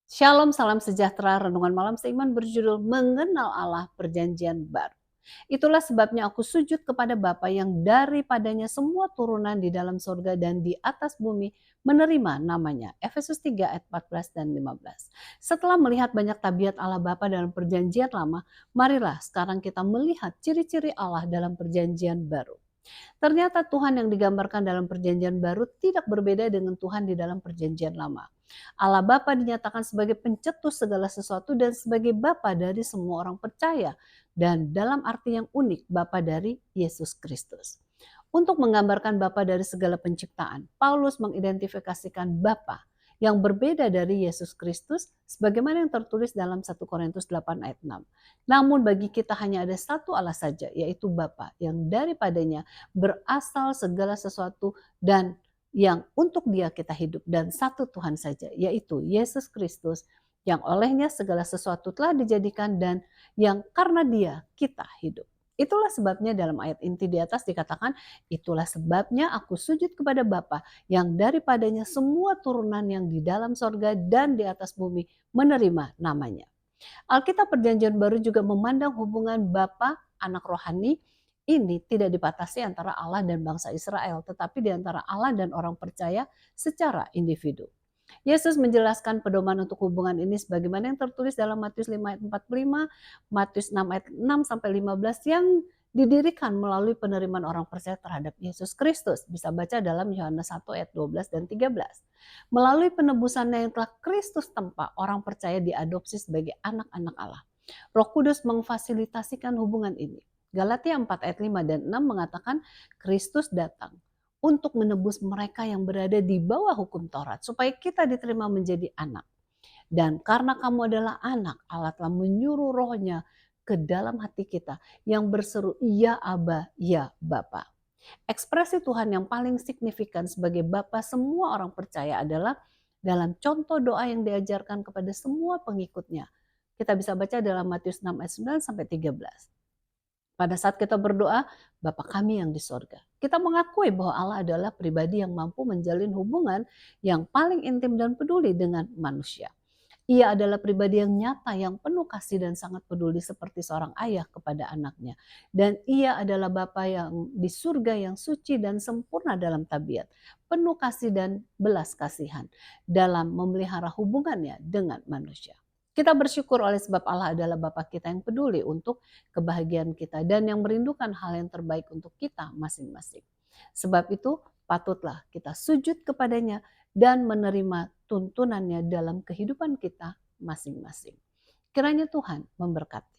Shalom, salam sejahtera. Renungan malam seiman berjudul Mengenal Allah Perjanjian Baru. Itulah sebabnya aku sujud kepada Bapa yang daripadanya semua turunan di dalam surga dan di atas bumi menerima namanya. Efesus 3 ayat 14 dan 15. Setelah melihat banyak tabiat Allah Bapa dalam perjanjian lama, marilah sekarang kita melihat ciri-ciri Allah dalam perjanjian baru. Ternyata Tuhan yang digambarkan dalam perjanjian baru tidak berbeda dengan Tuhan di dalam perjanjian lama. Allah Bapa dinyatakan sebagai pencetus segala sesuatu dan sebagai Bapa dari semua orang percaya. Dan dalam arti yang unik, Bapa dari Yesus Kristus. Untuk menggambarkan Bapa dari segala penciptaan, Paulus mengidentifikasikan Bapa yang berbeda dari Yesus Kristus sebagaimana yang tertulis dalam 1 Korintus 8 ayat 6. Namun bagi kita hanya ada satu Allah saja, yaitu Bapa yang daripadanya berasal segala sesuatu dan yang untuk Dia kita hidup, dan satu Tuhan saja, yaitu Yesus Kristus yang olehnya segala sesuatu telah dijadikan dan yang karena Dia kita hidup. Itulah sebabnya dalam ayat inti di atas dikatakan, itulah sebabnya aku sujud kepada Bapa yang daripadanya semua turunan yang di dalam sorga dan di atas bumi menerima namanya. Alkitab Perjanjian Baru juga memandang hubungan Bapa, anak rohani ini tidak dibatasi antara Allah dan bangsa Israel, tetapi di antara Allah dan orang percaya secara individu. Yesus menjelaskan pedoman untuk hubungan ini sebagaimana yang tertulis dalam Matius 5 ayat 45, Matius 6 ayat 6 sampai 15 yang didirikan melalui penerimaan orang percaya terhadap Yesus Kristus. Bisa baca dalam Yohanes 1 ayat 12 dan 13. Melalui penebusannya yang telah Kristus tempa, orang percaya diadopsi sebagai anak-anak Allah. Roh Kudus memfasilitasikan hubungan ini. Galatia 4 ayat 5 dan 6 mengatakan Kristus datang untuk menebus mereka yang berada di bawah hukum Taurat supaya kita diterima menjadi anak. Dan karena kamu adalah anak, Allah telah menyuruh rohnya ke dalam hati kita yang berseru, ya Aba, ya Bapa. Ekspresi Tuhan yang paling signifikan sebagai Bapa semua orang percaya adalah dalam contoh doa yang diajarkan kepada semua pengikutnya. Kita bisa baca dalam Matius 6 ayat 9 sampai 13. Pada saat kita berdoa, Bapa kami yang di sorga. Kita mengakui bahwa Allah adalah pribadi yang mampu menjalin hubungan yang paling intim dan peduli dengan manusia. Ia adalah pribadi yang nyata, yang penuh kasih dan sangat peduli seperti seorang ayah kepada anaknya. Dan ia adalah Bapa yang di surga yang suci dan sempurna dalam tabiat, penuh kasih dan belas kasihan dalam memelihara hubungannya dengan manusia. Kita bersyukur oleh sebab Allah adalah Bapa kita yang peduli untuk kebahagiaan kita dan yang merindukan hal yang terbaik untuk kita masing-masing. Sebab itu patutlah kita sujud kepadanya dan menerima tuntunannya dalam kehidupan kita masing-masing. Kiranya Tuhan memberkati.